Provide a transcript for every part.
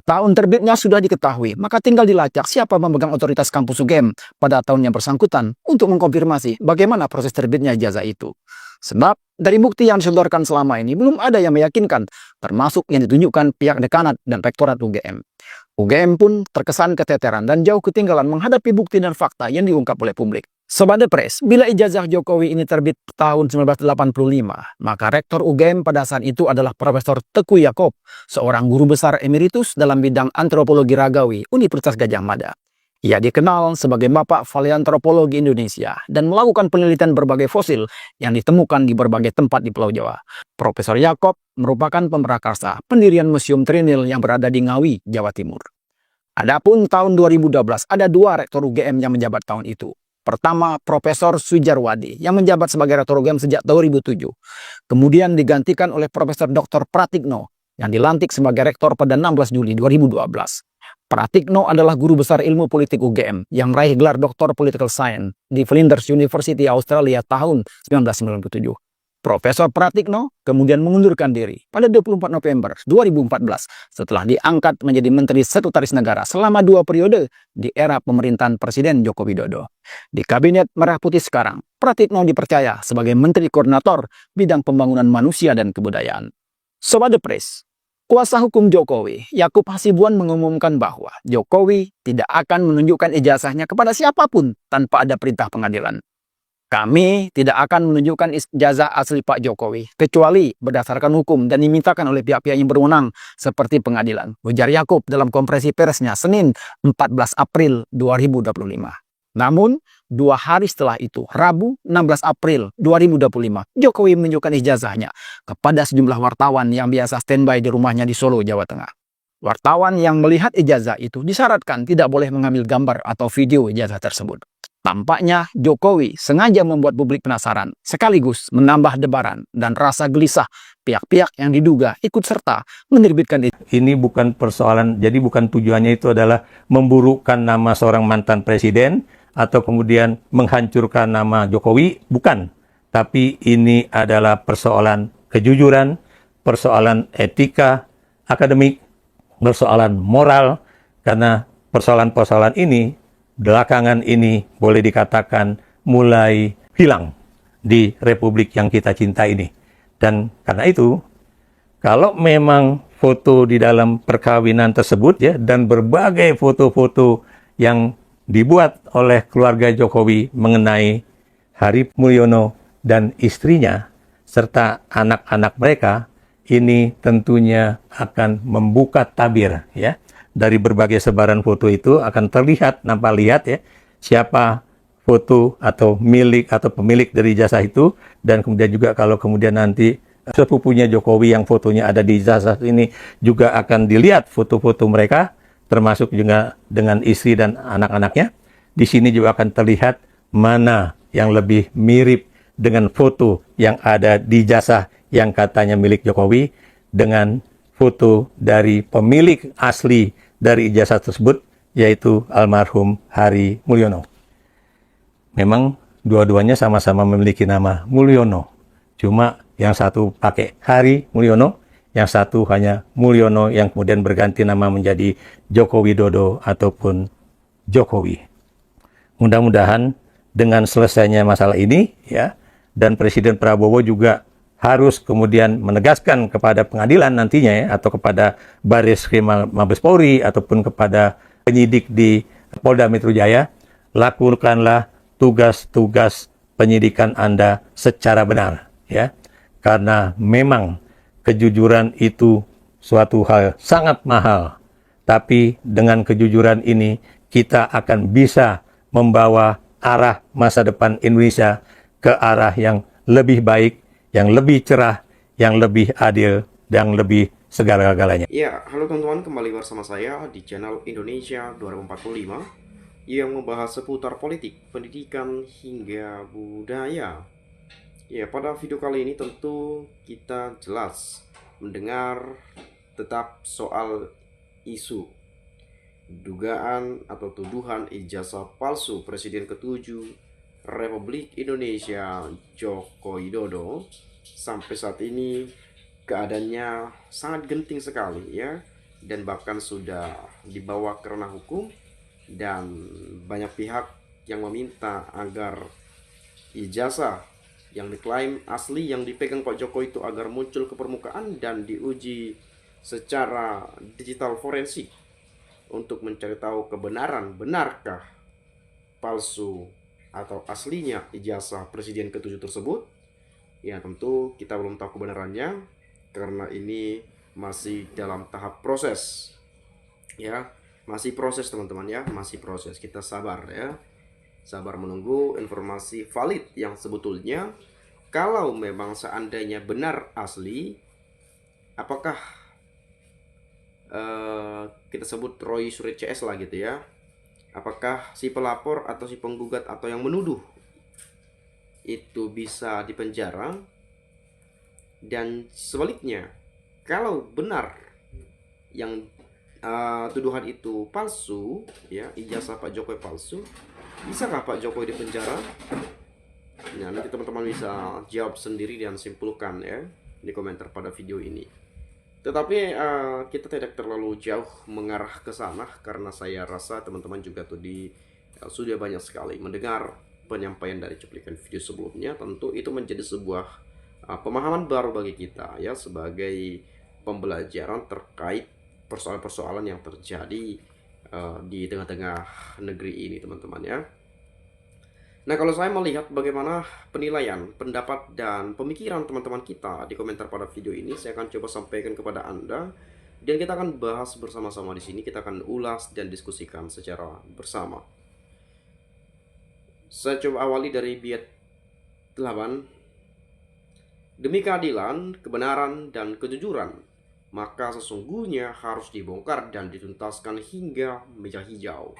Tahun terbitnya sudah diketahui, maka tinggal dilacak siapa pemegang otoritas kampus UGM pada tahun yang bersangkutan untuk mengkonfirmasi bagaimana proses terbitnya ijazah itu. Sebab dari bukti yang disodorkan selama ini belum ada yang meyakinkan, termasuk yang ditunjukkan pihak dekanat dan rektorat UGM. UGM pun terkesan keteteran dan jauh ketinggalan menghadapi bukti dan fakta yang diungkap oleh publik. Sobat The Press, bila ijazah Jokowi ini terbit tahun 1985, maka rektor UGM pada saat itu adalah Profesor Teguh Yaakob, seorang guru besar emeritus dalam bidang antropologi ragawi Universitas Gadjah Mada. Ia dikenal sebagai Bapak Paleontropologi Indonesia dan melakukan penelitian berbagai fosil yang ditemukan di berbagai tempat di Pulau Jawa. Profesor Yaakob merupakan pemrakarsa pendirian Museum Trinil yang berada di Ngawi, Jawa Timur. Adapun tahun 2012 ada dua rektor UGM yang menjabat tahun itu. Pertama, Profesor Sujarwadi yang menjabat sebagai rektor UGM sejak 2007. Kemudian digantikan oleh Profesor Dr. Pratikno yang dilantik sebagai rektor pada 16 Juli 2012. Pratikno adalah guru besar ilmu politik UGM yang meraih gelar Dr. Political Science di Flinders University Australia tahun 1997. Profesor Pratikno kemudian mengundurkan diri pada 24 November 2014 setelah diangkat menjadi Menteri Sekretaris Negara selama 2 periode di era pemerintahan Presiden Joko Widodo. Di Kabinet Merah Putih sekarang, Pratikno dipercaya sebagai Menteri Koordinator bidang pembangunan manusia dan kebudayaan. Sobat The Press, kuasa hukum Jokowi, Yakub Hasibuan mengumumkan bahwa Jokowi tidak akan menunjukkan ijazahnya kepada siapapun tanpa ada perintah pengadilan. Kami tidak akan menunjukkan ijazah asli Pak Jokowi, kecuali berdasarkan hukum dan dimintakan oleh pihak-pihak yang berwenang seperti pengadilan, ujar Yakub dalam konferensi persnya Senin 14 April 2025. Namun, 2 hari setelah itu, Rabu 16 April 2025, Jokowi menunjukkan ijazahnya kepada sejumlah wartawan yang biasa standby di rumahnya di Solo, Jawa Tengah. Wartawan yang melihat ijazah itu disyaratkan tidak boleh mengambil gambar atau video ijazah tersebut. Tampaknya Jokowi sengaja membuat publik penasaran, sekaligus menambah debaran dan rasa gelisah pihak-pihak yang diduga ikut serta menerbitkan itu. Ini bukan persoalan, jadi bukan tujuannya itu adalah memburukkan nama seorang mantan presiden atau kemudian menghancurkan nama Jokowi, bukan. Tapi ini adalah persoalan kejujuran, persoalan etika akademik, persoalan moral, karena persoalan-persoalan ini belakangan ini boleh dikatakan mulai hilang di republik yang kita cinta ini. Dan karena itu, kalau memang foto di dalam perkawinan tersebut ya, dan berbagai foto-foto yang dibuat oleh keluarga Jokowi mengenai Hari Mulyono dan istrinya, serta anak-anak mereka, ini tentunya akan membuka tabir ya. Dari berbagai sebaran foto itu akan terlihat, nampak lihat ya, siapa foto atau milik atau pemilik dari jasa itu, dan kemudian juga kalau kemudian nanti sepupunya Jokowi yang fotonya ada di jasa ini juga akan dilihat foto-foto mereka, termasuk juga dengan istri dan anak-anaknya. Di sini juga akan terlihat mana yang lebih mirip dengan foto yang ada di jasa yang katanya milik Jokowi dengan foto dari pemilik asli dari ijazah tersebut, yaitu almarhum Hari Mulyono. Memang dua-duanya sama-sama memiliki nama Mulyono. Cuma yang satu pakai Hari Mulyono, yang satu hanya Mulyono yang kemudian berganti nama menjadi Joko Widodo ataupun Jokowi. Mudah-mudahan dengan selesainya masalah ini ya, dan Presiden Prabowo juga harus kemudian menegaskan kepada pengadilan nantinya ya, atau kepada Bareskrim Mabes Polri ataupun kepada penyidik di Polda Metro Jaya, lakukanlah tugas-tugas penyidikan Anda secara benar ya. Karena memang kejujuran itu suatu hal sangat mahal. Tapi dengan kejujuran ini kita akan bisa membawa arah masa depan Indonesia ke arah yang lebih baik, yang lebih cerah, yang lebih adil, dan lebih segala-galanya. Ya, halo teman-teman, kembali bersama saya di channel Indonesia 2045 yang membahas seputar politik, pendidikan, hingga budaya. Ya, pada video kali ini tentu kita jelas mendengar tetap soal isu dugaan atau tuduhan ijazah palsu Presiden ke-7 Republik Indonesia Joko Widodo. Sampai saat ini keadaannya sangat genting sekali ya. dan bahkan sudah dibawa ke ranah hukum, dan banyak pihak yang meminta agar ijazah yang diklaim asli yang dipegang Pak Jokowi itu agar muncul ke permukaan dan diuji secara digital forensik untuk mencari tahu kebenaran, benarkah palsu atau aslinya ijazah Presiden ke-7 tersebut. Ya tentu kita belum tahu kebenarannya karena ini masih dalam tahap proses. Ya, masih proses teman-teman ya, masih proses. Kita sabar ya. Sabar menunggu informasi valid yang sebetulnya kalau memang seandainya benar asli, apakah kita sebut Roy Suryo CS lah gitu ya, apakah si pelapor atau si penggugat atau yang menuduh itu bisa dipenjara, dan sebaliknya kalau benar yang tuduhan itu palsu ya, ijazah Pak Jokowi palsu, bisakah Pak Jokowi dipenjara? Nah, nanti teman-teman bisa jawab sendiri dan simpulkan ya di komentar pada video ini. Tetapi kita tidak terlalu jauh mengarah ke sana karena saya rasa teman-teman juga sudah banyak sekali mendengar penyampaian dari cuplikan video sebelumnya. Tentu itu menjadi sebuah pemahaman baru bagi kita ya, sebagai pembelajaran terkait persoalan-persoalan yang terjadi di tengah-tengah negeri ini teman-teman ya. Nah, kalau saya melihat bagaimana penilaian, pendapat, dan pemikiran teman-teman kita di komentar pada video ini, saya akan coba sampaikan kepada Anda, dan kita akan bahas bersama-sama di sini. Kita akan ulas dan diskusikan secara bersama. Saya coba awali dari bait 8. Demi keadilan, kebenaran, dan kejujuran, maka sesungguhnya harus dibongkar dan dituntaskan hingga meja hijau.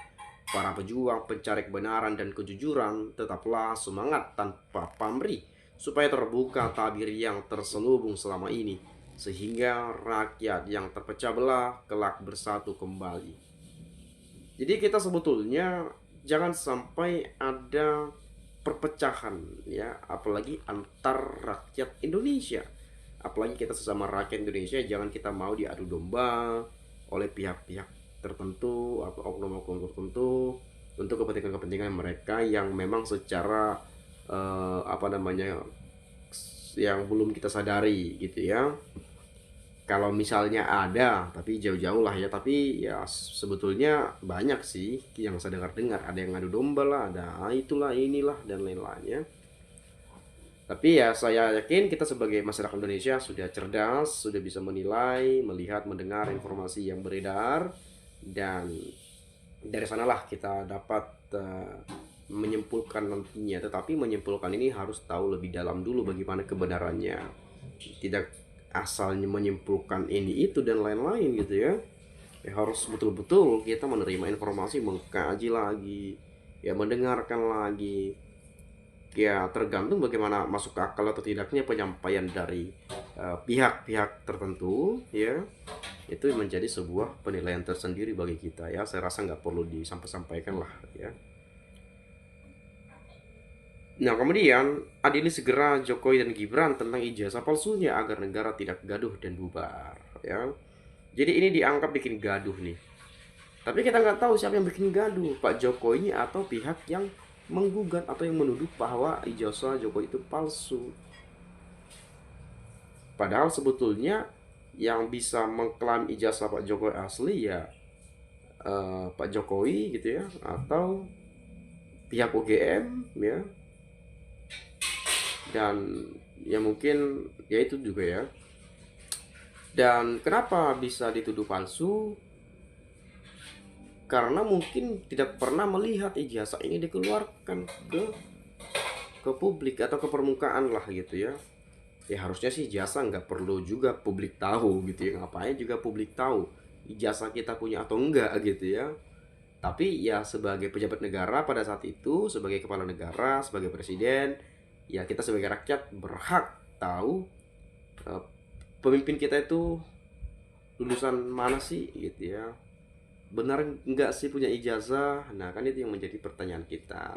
Para pejuang pencari kebenaran dan kejujuran, tetaplah semangat tanpa pamrih, supaya terbuka tabir yang terselubung selama ini, sehingga rakyat yang terpecah belah kelak bersatu kembali. Jadi kita sebetulnya jangan sampai ada perpecahan ya, apalagi antar rakyat Indonesia. Apalagi kita sesama rakyat Indonesia, jangan kita mau diadu domba oleh pihak-pihak tertentu atau oknum-oknum tertentu untuk kepentingan-kepentingan mereka yang memang secara yang belum kita sadari gitu ya. Kalau misalnya ada, tapi jauh-jauh lah ya, tapi ya sebetulnya banyak sih yang saya dengar-dengar, ada yang ngadu domba lah, ada itulah inilah dan lain-lainnya. Tapi ya saya yakin kita sebagai masyarakat Indonesia sudah cerdas, sudah bisa menilai, melihat, mendengar informasi yang beredar, dan dari sanalah kita dapat menyimpulkan nantinya. Tetapi menyimpulkan ini harus tahu lebih dalam dulu bagaimana kebenarannya, tidak asalnya menyimpulkan ini itu dan lain-lain gitu ya. Harus betul-betul kita menerima informasi, mengkaji lagi ya, mendengarkan lagi ya, tergantung bagaimana masuk ke akal atau tidaknya penyampaian dari pihak-pihak tertentu ya. Itu menjadi sebuah penilaian tersendiri bagi kita ya. Saya rasa nggak perlu disampaikan lah ya. Nah, kemudian adili segera Jokowi dan Gibran tentang ijazah palsunya agar negara tidak gaduh dan bubar ya. Jadi ini dianggap bikin gaduh nih. Tapi kita nggak tahu siapa yang bikin gaduh, Pak Jokowi atau pihak yang menggugat atau yang menuduh bahwa ijazah Jokowi itu palsu. Padahal sebetulnya yang bisa mengklaim ijazah Pak Jokowi asli ya Pak Jokowi gitu ya, atau pihak UGM ya, dan ya mungkin ya itu juga ya. Dan kenapa bisa dituduh palsu? Karena mungkin tidak pernah melihat ijazah ini dikeluarkan ke publik atau ke permukaan lah gitu ya. Ya harusnya sih ijazah nggak perlu juga publik tahu gitu ya. Ngapain juga publik tahu ijazah kita punya atau enggak gitu ya. Tapi ya sebagai pejabat negara pada saat itu, sebagai kepala negara, sebagai presiden, ya kita sebagai rakyat berhak tahu pemimpin kita itu lulusan mana sih gitu ya. Benar enggak sih punya ijazah? Nah kan itu yang menjadi pertanyaan kita.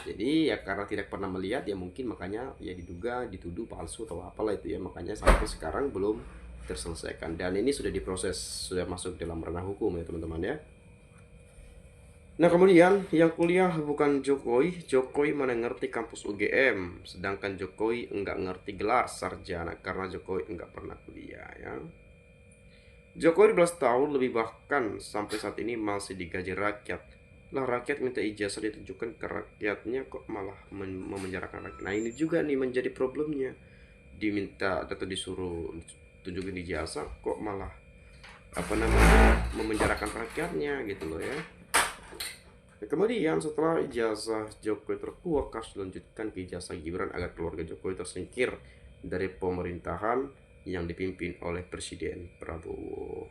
Jadi ya karena tidak pernah melihat ya mungkin makanya ya diduga, dituduh palsu atau apalah itu ya. Makanya sampai sekarang belum terselesaikan. Dan ini sudah diproses, sudah masuk dalam ranah hukum ya teman-teman ya. Nah kemudian yang kuliah bukan Jokowi, Jokowi mana ngerti kampus UGM, sedangkan Jokowi enggak ngerti gelar sarjana karena Jokowi enggak pernah kuliah ya. Jokowi 12 tahun lebih, bahkan sampai saat ini masih digaji rakyat. Lah rakyat minta ijazah ditunjukkan ke rakyatnya, kok malah memenjarakan rakyat. Nah ini juga nih menjadi problemnya, diminta atau disuruh tunjukin ijazah kok malah memenjarakan rakyatnya gitu loh ya. Kemudian setelah ijazah Jokowi terkuak, kasus dilanjutkan ke ijazah Gibran agar keluarga Jokowi tersingkir dari pemerintahan yang dipimpin oleh Presiden Prabowo.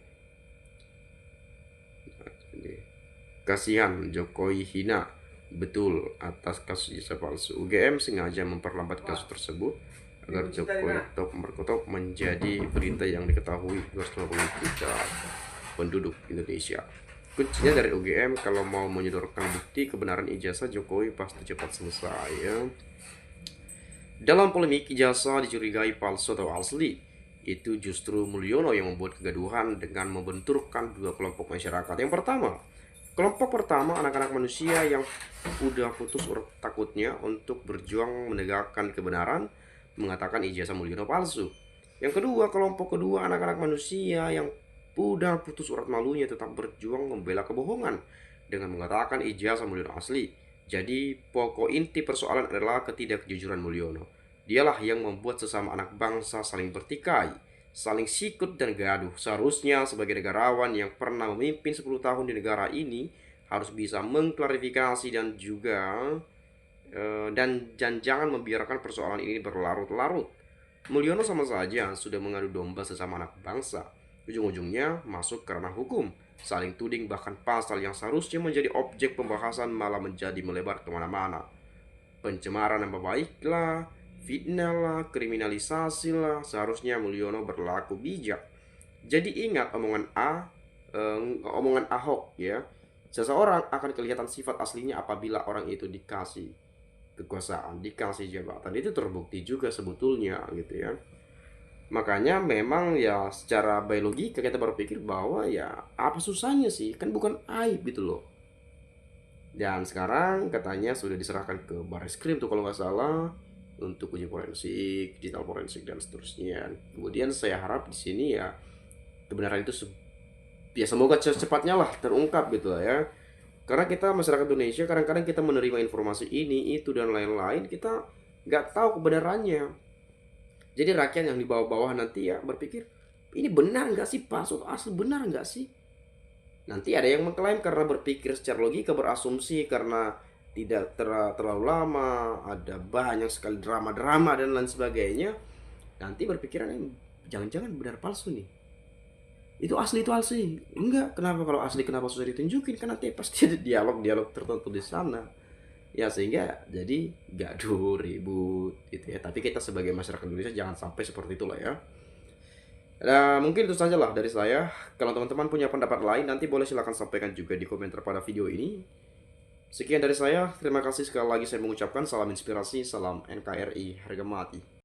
Kasihan Jokowi hina betul atas kasus ijazah palsu. UGM sengaja memperlambat kasus tersebut agar Jokowi top menjadi berita yang diketahui 250 juta penduduk Indonesia. Kuncinya dari UGM kalau mau menyodorkan bukti kebenaran ijazah Jokowi pasti cepat selesai ya. Dalam polemik ijazah dicurigai palsu atau asli, itu justru Mulyono yang membuat kegaduhan dengan membenturkan dua kelompok masyarakat. Yang pertama, kelompok pertama anak-anak manusia yang udah putus takutnya untuk berjuang menegakkan kebenaran, mengatakan ijazah Mulyono palsu. Yang kedua, kelompok kedua anak-anak manusia yang udah putus urat malunya tetap berjuang membela kebohongan dengan mengatakan ijazah Mulyono asli. Jadi pokok inti persoalan adalah ketidakjujuran Mulyono. Dialah yang membuat sesama anak bangsa saling bertikai, saling sikut dan gaduh. Seharusnya sebagai negarawan yang pernah memimpin 10 tahun di negara ini harus bisa mengklarifikasi dan juga dan jangan membiarkan persoalan ini berlarut-larut. Mulyono sama saja sudah mengadu domba sesama anak bangsa. Ujung-ujungnya masuk ke ranah hukum, saling tuding, bahkan pasal yang seharusnya menjadi objek pembahasan malah menjadi melebar kemana-mana. Pencemaran nama baik lah, fitnah lah, kriminalisasi lah. Seharusnya Mulyono berlaku bijak. Jadi ingat omongan Ahok ya. Seseorang akan kelihatan sifat aslinya apabila orang itu dikasih kekuasaan, dikasih jabatan. Itu terbukti juga sebetulnya gitu ya. Makanya memang ya secara biologi kita berpikir bahwa ya apa susahnya sih, kan bukan aib gitu loh. Dan sekarang katanya sudah diserahkan ke Barreskrim tuh kalau nggak salah untuk uji forensik, digital forensik dan seterusnya. Kemudian saya harap di sini ya kebenaran itu ya semoga secepatnya lah terungkap gitu lah ya. Karena kita masyarakat Indonesia kadang-kadang kita menerima informasi ini, itu dan lain-lain, kita nggak tahu kebenarannya. Jadi rakyat yang di bawah-bawah nanti ya berpikir, ini benar nggak sih, palsu atau asli, benar nggak sih? Nanti ada yang mengklaim karena berpikir secara logika, berasumsi karena tidak terlalu lama, ada banyak sekali drama-drama dan lain sebagainya. Nanti berpikiran, jangan-jangan benar palsu nih. Itu asli, itu asli. Enggak, kenapa kalau asli kenapa susah ditunjukin? Kan nanti pasti ada dialog-dialog tertentu di sana. Ya sehingga jadi gaduh, ribut gitu ya. Tapi kita sebagai masyarakat Indonesia jangan sampai seperti itulah ya. Nah, mungkin itu saja lah dari saya. Kalau teman-teman punya pendapat lain, nanti boleh silahkan sampaikan juga di komentar pada video ini. Sekian dari saya, terima kasih sekali lagi saya mengucapkan salam inspirasi, salam NKRI, harga mati.